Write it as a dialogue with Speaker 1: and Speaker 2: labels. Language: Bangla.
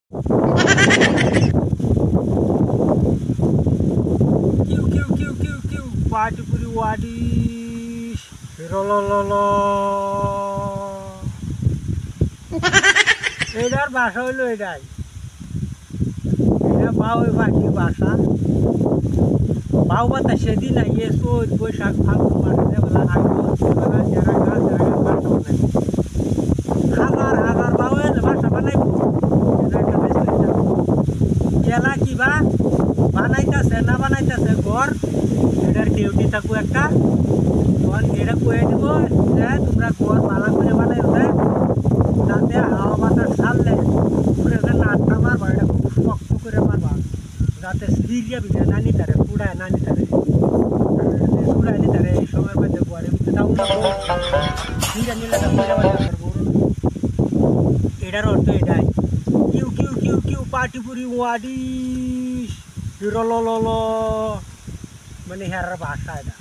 Speaker 1: কিউ কিউ কিউ কিউ কিউ পাটিপুরি ওয়াডিস রললল এটার ভাষা হইলো এটাই। এটা বাউই পাখির ভাষা। বাউ পাতা সেদিন আইয়ে চৈত বৈশাখ ফাল্গুন মাসে বেলা আইবো যারা গাছ হাজার হাজার বাউয়ের বাসা বানাইবো। জেলা কিবা বানাইতেছে না বানাইতেছে ঘর এটার ডিউটি থাকবো একটা। তখন এটা কয়ে দিব যে তোমরা ঘর ভালো করে বানাই যাতে হাওয়া বাতাস ছাড়লে উপরে নাটটা মারবা, এটা খুব শক্ত করে মারবা যাতে সিরিয়া বিজা না নিতারে পুড়ায় না নিতারে পুড়ায় নিতারে। এই সময়ের মধ্যে ঘরে তাও সিরিয়া নিলে এটার অর্থ এটাই। কিউ কিউ কিউ কিউ পাটিপুরি ওয়াডিস রললল মানে হেরার ভাষা এটা।